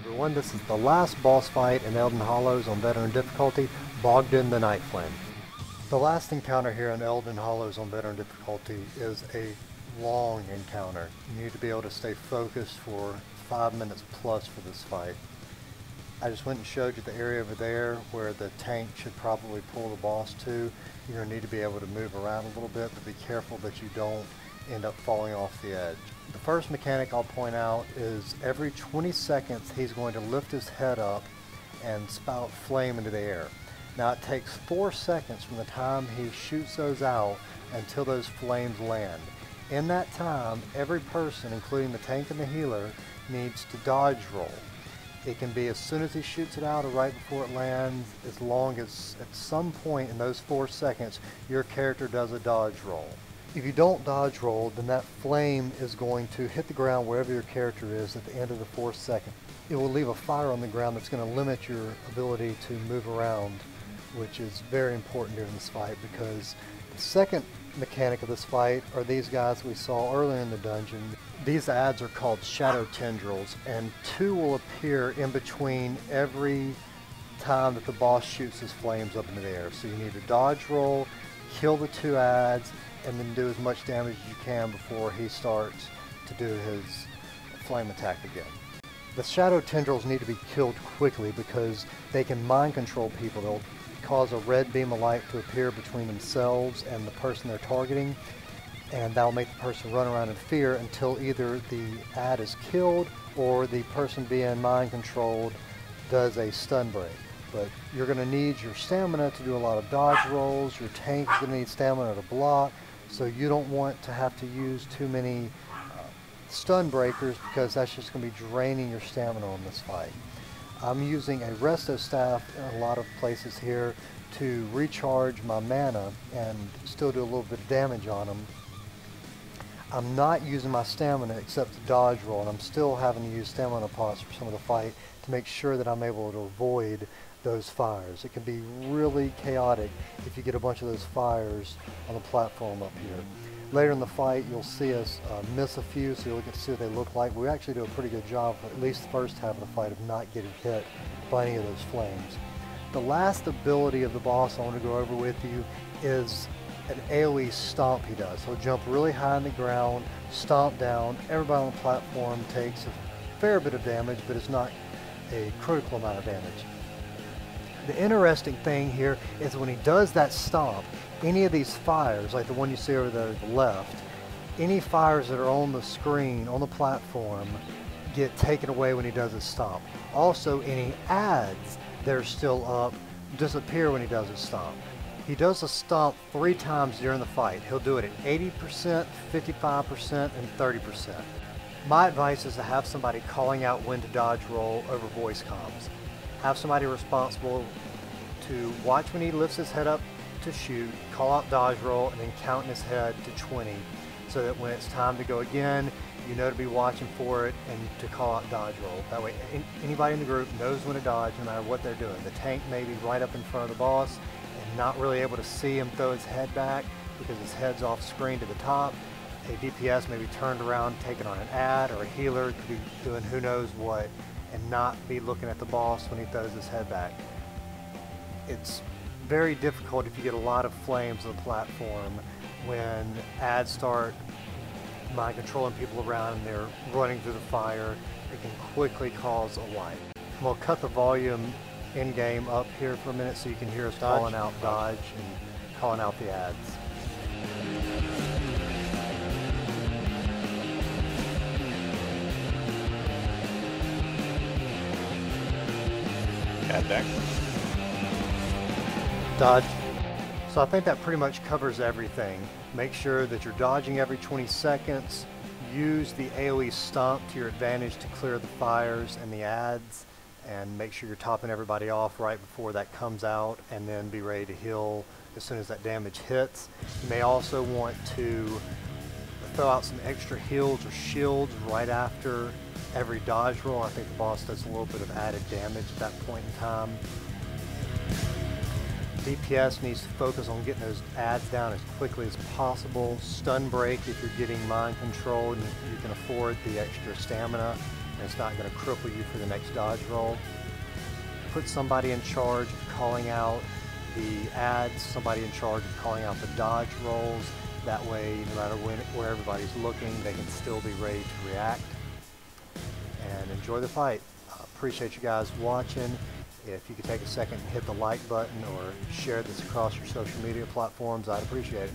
Everyone, this is the last boss fight in Elden Hollows on veteran difficulty, Bogdan the Nightflame. The last encounter here in Elden Hollows on veteran difficulty is a long encounter. You need to be able to stay focused for 5 minutes plus for this fight. I just went and showed you the area over there where the tank should probably pull the boss to. You're going to need to be able to move around a little bit, but be careful that you don't end up falling off the edge. The first mechanic I'll point out is every 20 seconds he's going to lift his head up and spout flame into the air. Now it takes 4 seconds from the time he shoots those out until those flames land. In that time, every person, including the tank and the healer, needs to dodge roll. It can be as soon as he shoots it out or right before it lands, as long as at some point in those 4 seconds your character does a dodge roll. If you don't dodge roll, then that flame is going to hit the ground wherever your character is at the end of the 4th second. It will leave a fire on the ground that's going to limit your ability to move around, which is very important during this fight, because the second mechanic of this fight are these guys we saw earlier in the dungeon. These adds are called shadow tendrils, and 2 will appear in between every time that the boss shoots his flames up into the air. So you need to dodge roll, kill the 2 adds, and then do as much damage as you can before he starts to do his flame attack again. The shadow tendrils need to be killed quickly because they can mind control people. They'll cause a red beam of light to appear between themselves and the person they're targeting, and that'll make the person run around in fear until either the ad is killed or the person being mind controlled does a stun break. But you're going to need your stamina to do a lot of dodge rolls. Your tank is going to need stamina to block, so you don't want to have to use too many stun breakers, because that's just going to be draining your stamina on this fight. I'm using a resto staff in a lot of places here to recharge my mana and still do a little bit of damage on them. I'm not using my stamina except to dodge roll, and I'm still having to use stamina pots for some of the fight to make sure that I'm able to avoid those fires. It can be really chaotic if you get a bunch of those fires on the platform up here. Later in the fight you'll see us miss a few, so you'll get to see what they look like. We actually do a pretty good job, at least the first half of the fight, of not getting hit by any of those flames. The last ability of the boss I want to go over with you is an AoE stomp he does. He'll jump really high on the ground, stomp down. Everybody on the platform takes a fair bit of damage, but it's not a critical amount of damage. The interesting thing here is when he does that stomp, any of these fires, like the one you see over there to the left, any fires that are on the screen, on the platform, get taken away when he does his stomp. Also, any ads that are still up disappear when he does his stomp. He does a stomp 3 times during the fight. He'll do it at 80%, 55%, and 30%. My advice is to have somebody calling out when to dodge roll over voice comms. Have somebody responsible to watch when he lifts his head up to shoot, call out dodge roll, and then count in his head to 20, so that when it's time to go again, you know to be watching for it and to call out dodge roll. That way anybody in the group knows when to dodge no matter what they're doing. The tank may be right up in front of the boss and not really able to see him throw his head back because his head's off screen to the top. A DPS may be turned around taking on an ad, or a healer could be doing who knows what and not be looking at the boss when he throws his head back. It's very difficult if you get a lot of flames on the platform when ads start mind controlling people around and they're running through the fire. It can quickly cause a wipe. I'm going to cut the volume in-game up here for a minute so you can hear us calling out dodge and calling out the ads. Ad deck. Dodge. So I think that pretty much covers everything. Make sure that you're dodging every 20 seconds. Use the AoE stomp to your advantage to clear the fires and the ads, and make sure you're topping everybody off right before that comes out, and then be ready to heal as soon as that damage hits. You may also want to throw out some extra heals or shields right after every dodge roll. I think the boss does a little bit of added damage at that point in time. DPS needs to focus on getting those ads down as quickly as possible. Stun break if you're getting mind controlled and you can afford the extra stamina, and it's not going to cripple you for the next dodge roll. Put somebody in charge of calling out the ads, somebody in charge of calling out the dodge rolls. That way, no matter where everybody's looking, they can still be ready to react. And enjoy the fight. Appreciate you guys watching. If you could take a second and hit the like button or share this across your social media platforms, I'd appreciate it.